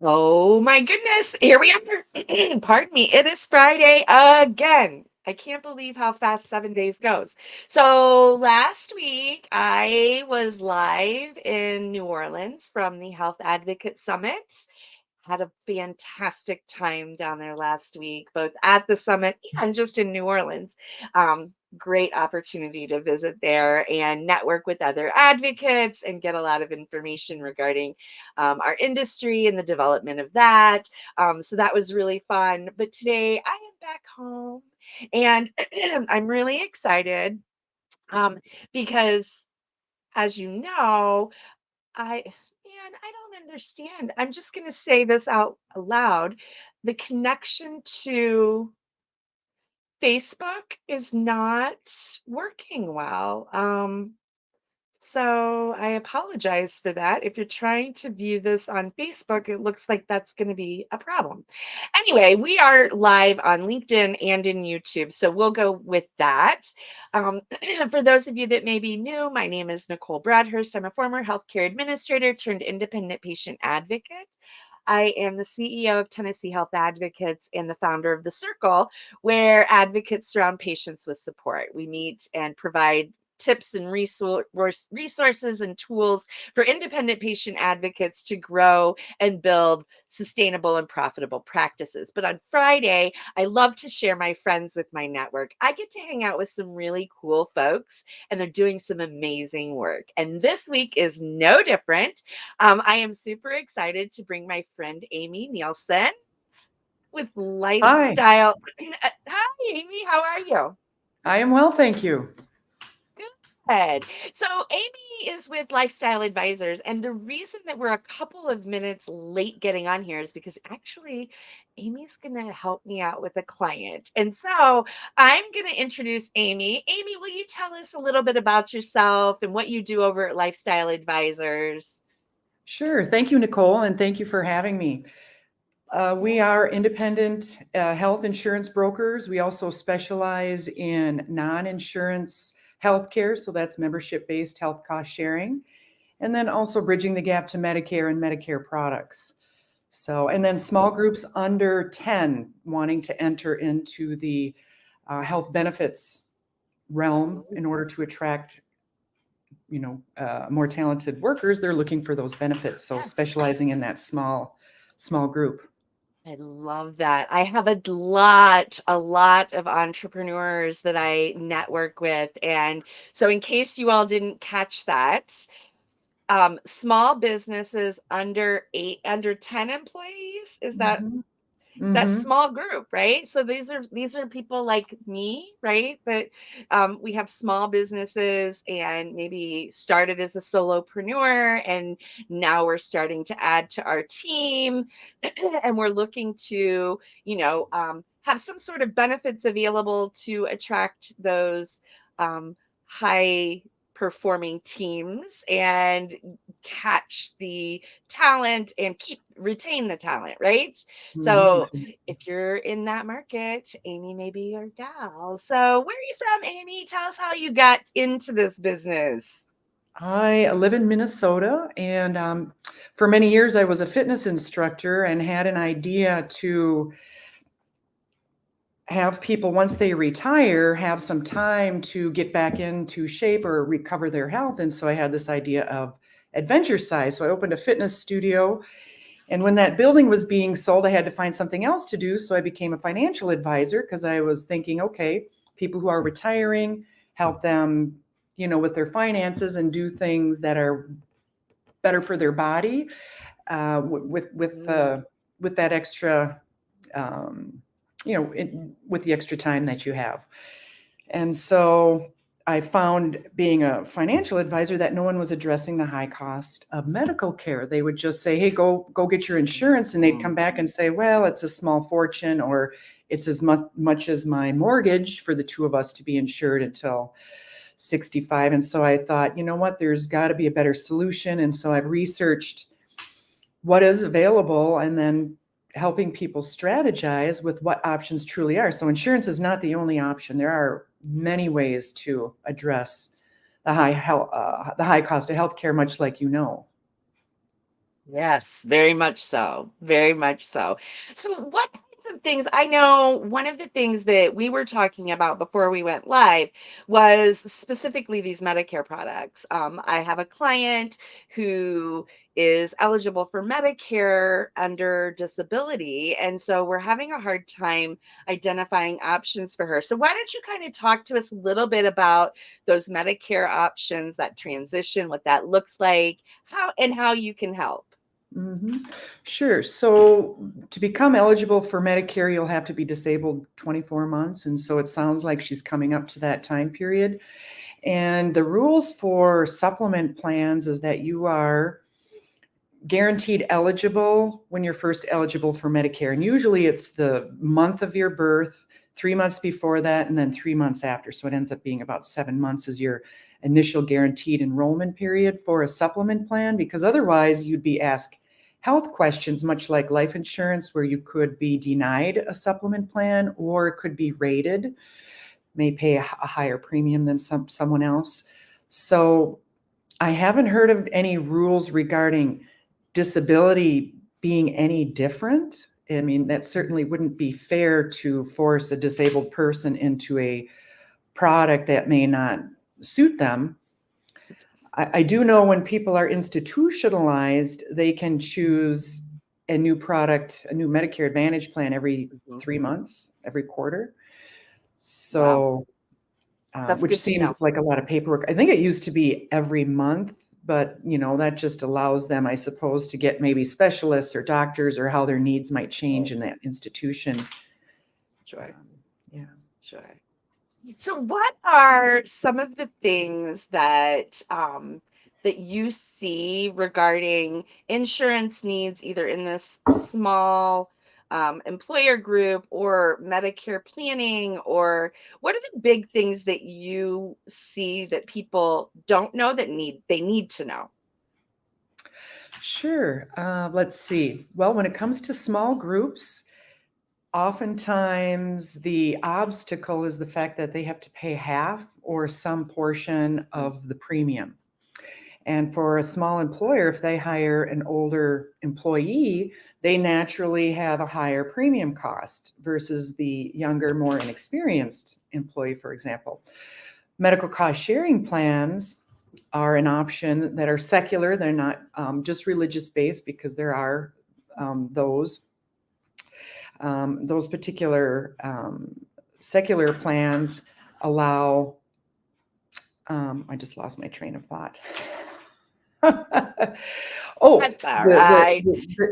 Oh my goodness, here we are. Pardon me. It is Friday again. I can't believe how fast 7 days goes. So last week I was live in New Orleans from the Health Advocate Summit. Had a fantastic time down there last week, both at the summit and just in New Orleans. Great opportunity to visit there and network with other advocates and get a lot of information regarding our industry and the development of that. So that was really fun. But today I am back home and I'm really excited um, because, as you know, I don't understand. I'm just going to say this out loud. The connection to Facebook is not working well. So I apologize for that. If you're trying to view this on Facebook, it looks like that's going to be a problem. Anyway, we are live on LinkedIn and in YouTube, so we'll go with that. Um, for those of you that may be new, my name is Nicole Bradhurst. I'm a former healthcare administrator turned independent patient advocate. I am the CEO of Tennessee Health Advocates and the founder of The Circle, where advocates surround patients with support. We meet and provide tips and resources and tools for independent patient advocates to grow and build sustainable and profitable practices. But on Friday, I love to share my friends with my network. I get to hang out with some really cool folks, and they're doing some amazing work. And this week is no different. I am super excited to bring my friend Amy Nielsen with Hi, Lifestyle. Hi, Amy. How are you? I am well, thank you. Good. So Amy is with Lifestyle Advisors, and the reason that we're a couple of minutes late getting on here is because actually Amy's going to help me out with a client. And so I'm going to introduce Amy. Amy, will you tell us a little bit about yourself and what you do over at Lifestyle Advisors? Sure, thank you, Nicole, and thank you for having me. We are independent health insurance brokers. We also specialize in non-insurance healthcare, so that's membership-based health cost sharing, and then also bridging the gap to Medicare and Medicare products. So, and then small groups under 10 wanting to enter into the health benefits realm in order to attract more talented workers. They're looking for those benefits, so Yeah. specializing in that small group. I love that. I have a lot of entrepreneurs that I network with. And so, in case you all didn't catch that, small businesses under 10 employees, is that Mm-hmm. that Mm-hmm. small group, right? So these are people like me, right? That we have small businesses and maybe started as a solopreneur, and now we're starting to add to our team, and we're looking to, have some sort of benefits available to attract those high performing teams and catch the talent and keep retain the talent, right? Mm-hmm. So if you're in that market, Amy may be your gal. So where are you from, Amy? Tell us how you got into this business. I live in Minnesota, and for many years I was a fitness instructor and had an idea to have people, once they retire, have some time to get back into shape or recover their health. And so I had this idea of adventure size. So I opened a fitness studio. And when that building was being sold, I had to find something else to do. So I became a financial advisor because I was thinking, okay, people who are retiring, help them, with their finances and do things that are better for their body Mm, with that extra, um, with the extra time that you have. And so I found, being a financial advisor, that no one was addressing the high cost of medical care. They would just say, "Hey, go get your insurance," and they'd come mm, back and say, "Well, it's a small fortune, or it's as much as my mortgage for the two of us to be insured until 65." And so I thought, you know what, there's got to be a better solution. And so I've researched what is available and then helping people strategize with what options truly are. So insurance is not the only option. There are many ways to address the high cost of healthcare, much like you know. Yes, very much so. Very much so. So, what kinds of things? I know one of the things that we were talking about before we went live was specifically these Medicare products. I have a client who is eligible for Medicare under disability. And so we're having a hard time identifying options for her. So, why don't you kind of talk to us a little bit about those Medicare options, that transition, what that looks like, how you can help? Mhm. Sure. So to become eligible for Medicare, you'll have to be disabled 24 months. And so it sounds like she's coming up to that time period. And the rules for supplement plans is that you are guaranteed eligible when you're first eligible for Medicare. And usually it's the month of your birth, 3 months before that, and then 3 months after. So it ends up being about 7 months as your initial guaranteed enrollment period for a supplement plan, because otherwise you'd be asked health questions, much like life insurance, where you could be denied a supplement plan or it could be rated, may pay a higher premium than someone else. So I haven't heard of any rules regarding disability being any different. I mean, that certainly wouldn't be fair to force a disabled person into a product that may not suit them. I do know when people are institutionalized, they can choose a new product, a new Medicare Advantage plan every Mhm. 3 months, every quarter. Wow, So that's which good to know. seems like a lot of paperwork. I think it used to be every month, but that just allows them, I suppose, to get maybe specialists or doctors or how their needs might change Right. in that institution. Sure, Um, yeah. sure. So, what are some of the things that you see regarding insurance needs, either in this small employer group or Medicare planning, or what are the big things that you see that people don't know that they need to know? Sure. Let's see. Well, when it comes to small groups, oftentimes the obstacle is the fact that they have to pay half or some portion Mm. of the premium. And for a small employer, if they hire an older employee, they naturally have a higher premium cost versus the younger, more inexperienced employee, for example. Medical cost sharing plans are an option that are secular. They're not just religious based, because there are those. Those particular secular plans allow, I just lost my train of thought. Oh, That's all right.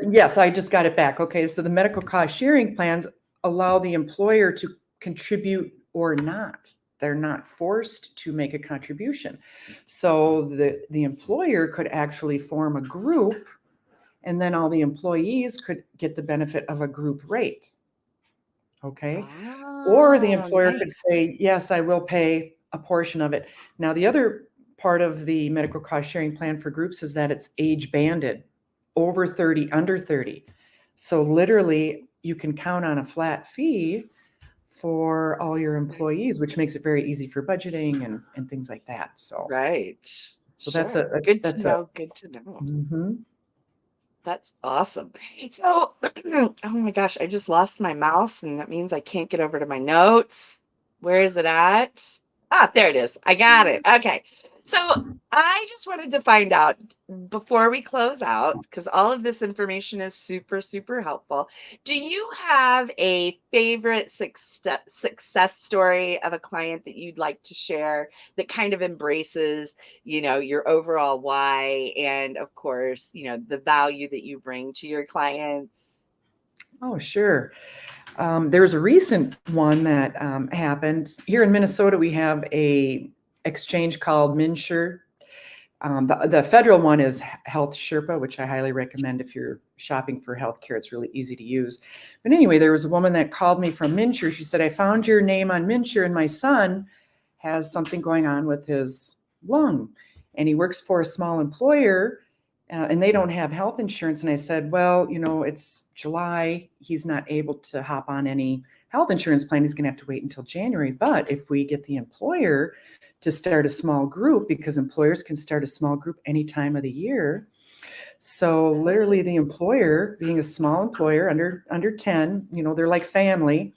yes, I just got it back. Okay, so the medical cost sharing plans allow the employer to contribute or not. They're not forced to make a contribution. So the employer could actually form a group, and then all the employees could get the benefit of a group rate. Okay. Or the Oh, employer could nice. say, yes, I will pay a portion of it. Now, the other part of the medical cost sharing plan for groups is that it's age banded, over 30, under 30. So literally, you can count on a flat fee for all your Right. employees, which makes it very easy for budgeting and things like that. Right. So that's Sure. Good to that's a know. Good to know. mhm. That's awesome. So, oh my gosh, I just lost my mouse, and that means I can't get over to my notes. Where is it at? Ah, there it is. I got it. Okay. So, I just wanted to find out before we close out, because all of this information is super, super helpful. Do you have a favorite success story of a client that you'd like to share that kind of embraces your overall why, and of course, the value that you bring to your clients? Oh, sure. There's a recent one that happened here in Minnesota. We have a exchange called MNsure. The federal one is Health Sherpa, which I highly recommend if you're shopping for healthcare. It's really easy to use. But anyway, there was a woman that called me from MNsure. She said, I found your name on MNsure, and my son has something going on with his lung, and he works for a small employer, and they don't have health insurance. And I said, well, it's July. He's not able to hop on any health insurance plan. He's going to have to wait until January. But if we get the employer to start a small group, because employers can start a small group any time of the year, So literally the employer, being a small employer under 10, they're like family.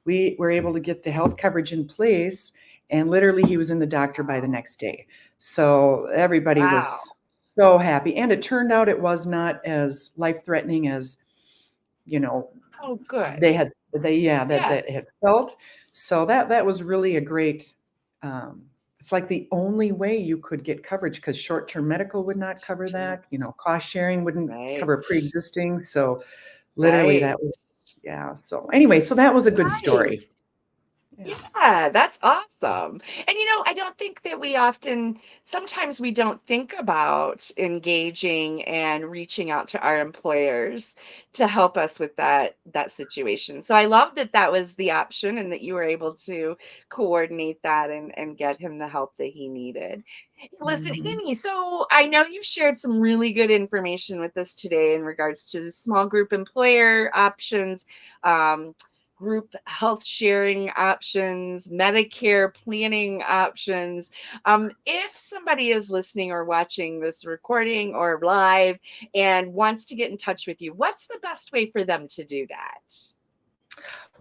We were able to get the health coverage in place, and literally he was in the doctor by the next day. So everybody Wow. was so happy, and it turned out it was not as life threatening as you know Oh, good. they had they yeah that Yeah. that had felt. So that was really a great. It's like the only way you could get coverage, because short-term medical would not cover Sure. that. Cost sharing wouldn't cover Right. pre-existing. So literally Right. that was, yeah. So anyway, so that was a good story. Nice. Yeah. Yeah, that's awesome. And I don't think that sometimes we don't think about engaging and reaching out to our employers to help us with that situation. So I love that that was the option and that you were able to coordinate that and get him the help that he needed. Listen, Mhm. Amy, so I know you've shared some really good information with us today in regards to small group employer options, um, group health sharing options, Medicare planning options. If somebody is listening or watching this recording or live and wants to get in touch with you, what's the best way for them to do that?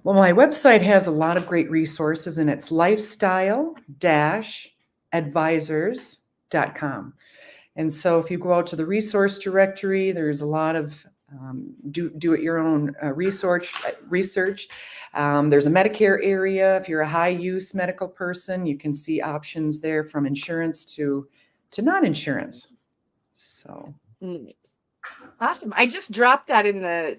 Well, my website has a lot of great resources, and it's lifestyle-advisors.com. And so if you go out to the resource directory, there's a lot of do it your own research. There's a Medicare area. If you're a high use medical person, you can see options there from insurance to non-insurance. So Mm, awesome. I just dropped that in the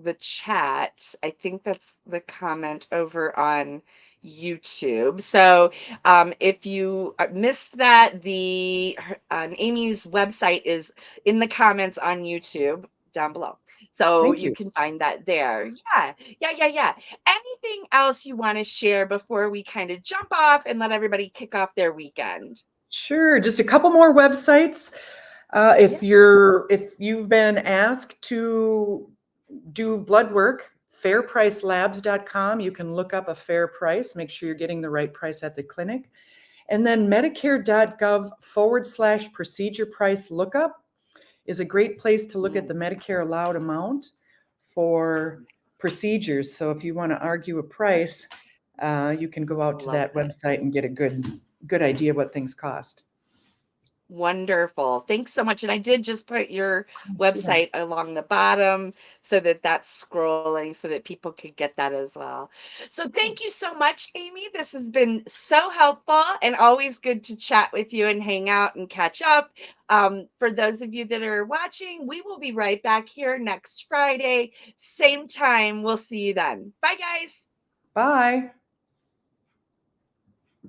the chat. I think that's the comment over on YouTube. So if you missed that, Amy's website is in the comments on YouTube down below. So thank you you. can find that there. Yeah, yeah, yeah, yeah. Anything else you want to share before we kind of jump off and let everybody kick off their weekend? Sure, just a couple more websites. Yeah. If you've been asked to do blood work, fairpricelabs.com, you can look up a fair price, make sure you're getting the right price at the clinic. And then medicare.gov/procedure price lookup is a great place to look at Mm, the Medicare allowed amount for procedures. So if you want to argue a price, you can go out to love that it. website and get a good idea what things cost. Wonderful. Thanks so much. And I did just put your I see that. website along the bottom so that that's scrolling so that people could get that as well. So thank you so much, Amy. This has been so helpful and always good to chat with you and hang out and catch up. For those of you that are watching, we will be right back here next Friday, same time. We'll see you then. Bye, guys. Bye.